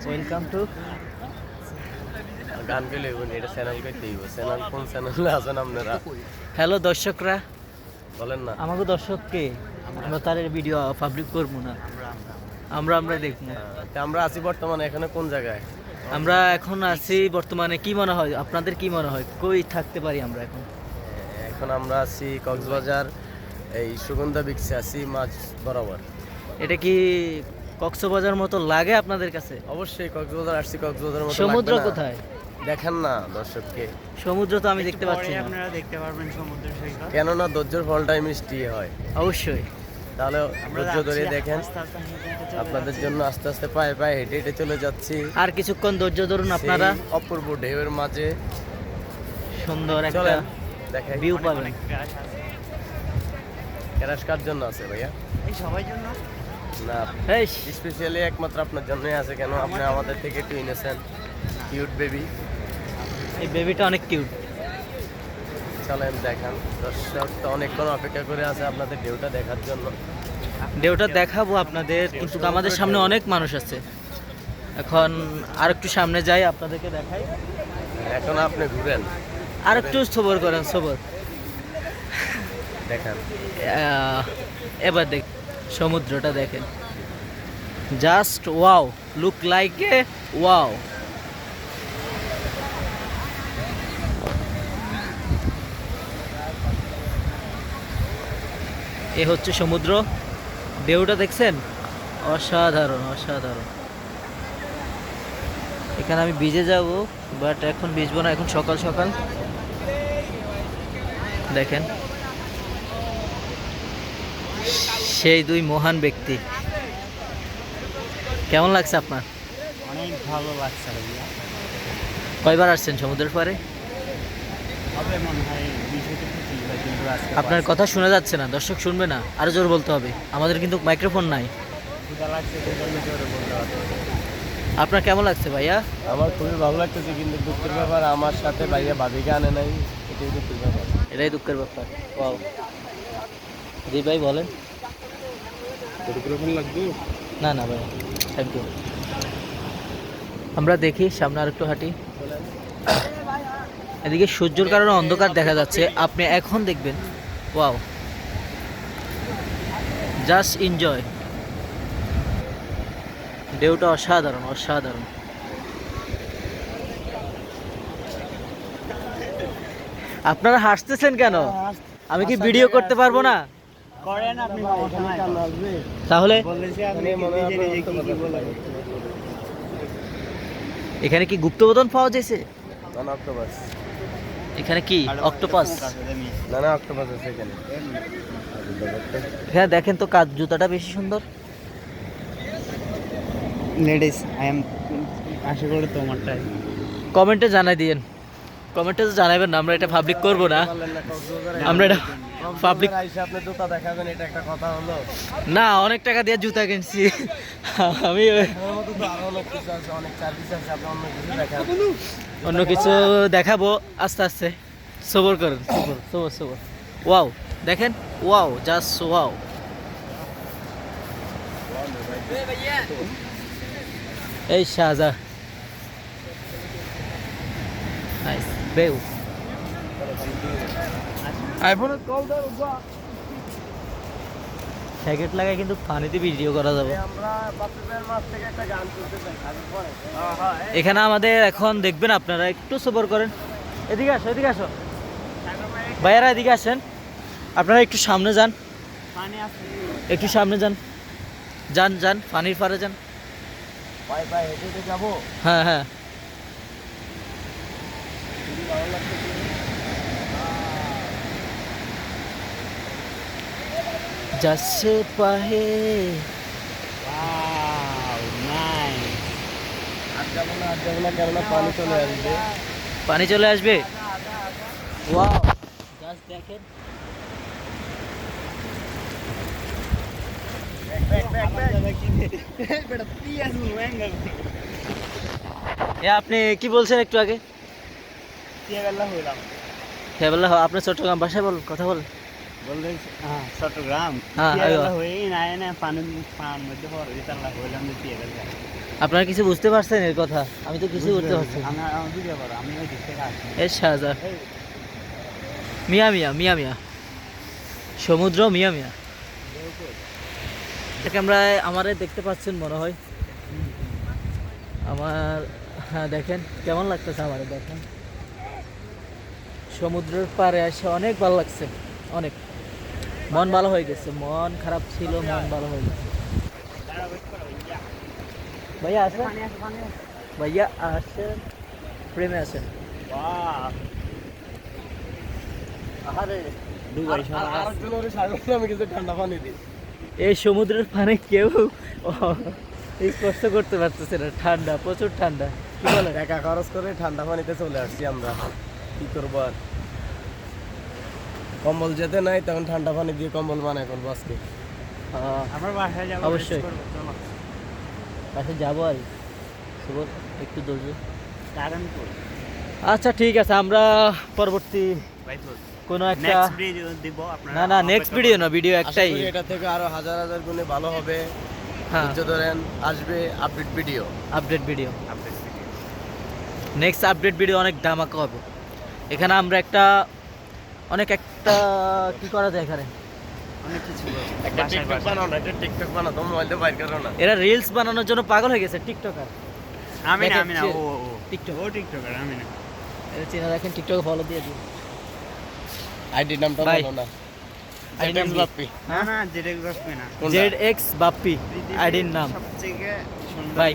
Welcome to গান পেলে এটা চ্যানেল করতেই চ্যানেল কোন চ্যানেলে আছেন আপনারা হ্যালো দর্শকরা, বলেন না। আমাকে দর্শককে আমরা তার ভিডিও পাবলিক করবো না, আমরা দেখবো। তা আমরা আছি বর্তমানে এখানে কোন জায়গায়? আমরা এখন আছি বর্তমানে, কি মনে হয় আপনাদের, কি মনে হয় কই থাকতে পারি আমরা এখন? এখন আমরা আছি কক্সবাজার, এই সুগন্ধা বিক্সে আছি মাছ বরাবর। এটা কি কক্সবাজার মতো লাগে আপনাদের কাছে? অবশ্যই কক্সবাজার আসছি, কক্সবাজার মতো সমুদ্র লাগবে না? কোথায়? দেখেন না দর্শককে। সমুদ্র তো আমি দেখতে পাচ্ছি না। আপনারা দেখতে পারবেন সমুদ্র সৈকত। কেননা ধৈর্যের ফলটাই মিষ্টি হয়। অবশ্যই তাহলে ধৈর্য ধরে দেখেন। আস্তে আস্তে হেঁটে হেঁটে চলে আপনাদের যাচ্ছি। জন্য আস্তে আস্তে পায়ে পায়ে হেঁটে হেঁটে চলে যাচ্ছি আর কিছুক্ষণ ধৈর্য ধরুন আপনারা, সেই অপূর্ব ঢেউয়ের মাঝে। সুন্দর একটা চলেন দেখাই। ভিউ অনেক পাবেন। অনেক গাছ আছে। ক্যারাশ কার জন্য আছে ভাইয়া? এই সবার জন্য না, এই স্পেশালি একমাত্র আপনার জন্যই আছে। কেন আপনি আমাদের থেকে একটু এনেছেন কিউট বেবি। এই বেবিটা অনেক কিউট। চলেন দেখান। দর্শক তো অনেকক্ষণ অপেক্ষা করে আছে আপনাদের ঢেউটা দেখার জন্য। ঢেউটা দেখাবো আপনাদের, কিন্তু আমাদের সামনে অনেক মানুষ আছে। এখন আর একটু সামনে যাই, আপনাদেরকে দেখাই। এখন আপনি ঘুরেন, আর একটু সবর করেন, সবর। দেখান। এবার দেখ, সমুদ্রটা দেখেন, just wow, look like a wow. এ হচ্ছে সমুদ্র, ঢেউটা দেখছেন, অসাধারণ অসাধারণ। এখানে আমি ভিজে যাব, বাট এখন ভিজবো না, এখন সকাল সকাল। দেখেন সেই দুই মহান ব্যক্তি। কেমন লাগছে আপনার? অনেক ভালো লাগছে ভাইয়া। কয়বার আসছেন সমুদ্রের পাড়ে? হবে মনে হয় 20-25 বার, কিন্তু আজকে আপনার কথা শোনা যাচ্ছে না, দর্শক শুনবে না, আরো জোর বলতে হবে, আমাদের কিন্তু মাইক্রোফোন নাই। ক্ষুধা লাগছে, সেজন্য জোরে বলতে হবে। আপনার কেমন লাগছে ভাইয়া? আমার খুবই ভালো লাগতেছে, কিন্তু দুঃখের ব্যাপার আমার সাথে ভাইয়া ভাবিকে আনে নাই। এটাই দুঃখের ব্যাপার। এটাই দুঃখের ব্যাপার। ওয়াও, জি ভাই বলেন। লাগবে না না ভাই, থ্যাংক ইউ। আমরা দেখি সামনে আর একটু হাঁটি। এদিকে সূর্যের কারণে অন্ধকার দেখা যাচ্ছে, আপনি এখন দেখবেন। Wow, just enjoy. ঢেউটা অসাধারণ অসাধারণ। আপনারা হাসতেছেন কেন? আমি কি ভিডিও করতে পারবো না? করেন আপনি, সমস্যা নাই। তাহলে বলেছি আপনি কি নিজে নিজে কি কি বলেন। এখানে কি গুপ্তবধন পাওয়া যাচ্ছে? না না অক্টোপাস, এখানে কি অক্টোপাস? না না অক্টোপাস আছে এখানে। হ্যাঁ দেখেন তো, কাজ জুতাটা বেশি সুন্দর। লেডিস আই এম, আশা করি তোমারটাই। কমেন্টে জানাই দিয়েন, কমেন্টে তো জানাবেন না, আমরা এটা পাবলিক করব না। আমরা এটা পাবলিক আপনি জুতা দেখাবেন, এটা একটা কথা হলো। না, অনেক টাকা দিয়ে জুতা কিনছি আমি। আমার মতো তো আরো অনেক কিছু আছে, অনেক সার্ভিস আছে, আপনি অন্য কিছু দেখান। অন্য কিছু দেখাবো আস্তে আস্তে, সবর করেন, সবর সবর সবর। ওয়াও দেখেন, ওয়াও, জাস্ট ওয়াও। এই শাহজা, নাইস বেউ। আইফোনের কল দাও। প্যাকেট লাগায় কিন্তু পানিতে ভিডিও করা যাবে। আমরা বাচ্চাদের মাছ থেকে একটা গান করতে চাই, আগে পরে। এখানে আমাদের এখন দেখবেন, আপনারা একটু সবর করেন। এদিকে আসো, এদিকে আসো ভাইয়ারা, এদিকে আসেন। আপনারা একটু সামনে যান, পানি আছে। একটু সামনে যান, যান যান, পানির পাড়ে যান। পায়ে পায়ে হেঁটে হেঁটে যাবো। হ্যাঁ হ্যাঁ, ভালো লাগছে। যাচ্ছে পাহে। Wow nice. আর যাবো না, আর যাবো না, কেননা পানি চলে আসবে। পানি চলে আসবে। ওয়াও, জাস্ট দেখেন। এ আপনি কি বলছেন একটু আগে? আপনি চট্টগ্রাম ভাষায় বলুন, কথা বলুন। বললেন হ্যাঁ চট্টগ্রাম। হ্যাঁ, আইও। হয়ে নাই না পানির মধ্যে পড়ে দিতাল্লা হইলাম দিয়ে গেল। আপনারা কিছু বুঝতে পারছেন এর কথা? আমি তো কিছু বুঝতে পারছি না। আমি বুঝতে পারো আমি ওই দিক থেকে আসি এর শাহজাহান মিয়া মিয়া মিয়া মিয়া সমুদ্র মিয়া মিয়া ক্যামেরায় আমারে দেখতে পাচ্ছেন মনে হয় আমার। হ্যাঁ দেখেন কেমন লাগতেছে আমারে, দেখেন সমুদ্রের পাড়ে এসে অনেক ভালো লাগছে, অনেক মন ভালো হয়ে গেছে, মন খারাপ ছিল মন ভালো হয়ে গেছে। ভাইয়া আসেন, ভাইয়া আসেন, প্রেমে আসেন। আরে দুবাই আমি কিন্তু ঠান্ডা পানি দিই। এই সমুদ্রের পানি কেউ স্পর্শ করতে পারতেছে না, ঠান্ডা প্রচুর ঠান্ডা। কি বলে টাকা খরচ করে ঠান্ডা পানিতে চলে আসছি আমরা, কি করবো আর। কম্বল যেতে নাই তখন ঠান্ডা পানি দিয়ে কম্বল বানায় করবো আজকে। আমার বাসায় যাবো অবশ্যই। rest করবো, চলো। পাশে যাবো আর সুবোধ একটু ধৈর্য। কারণপুর আচ্ছা ঠিক আছে, আমরা পরবর্তী কোনো একটা নেক্সট ভিডিও দিব আপনারা। না না নেক্সট ভিডিও না, ভিডিও একটাই। আশা করি এটা থেকে আরো হাজার হাজার গুণে ভালো হবে। হ্যাঁ ধৈর্য ধরেন, আসবে update video. Update video, update video next update video অনেক ধামাকা হবে। এখানে আমরা একটা কি করা যায় এখানে, অনেক কিছু একটা টিকটক বানাও না, একটা টিকটক বানাও, তোমার মোবাইলটা বাইর করো না। এরা রিলস বানানোর জন্য পাগল হয়ে গেছে, টিকটকার। আমি না দেখেন, ও টিকটক। ও টিকটকার আমি না। এটা চেনা দেখেন, টিকটকে ফলো দিয়ে দিন। আইডি নামটা ভাই। বলো না। আইডি নাম কি? বাপ্পি। না না যেটা গল্প না ZX বাপ্পি আইডির নাম। সবথেকে সুন্দর ভাই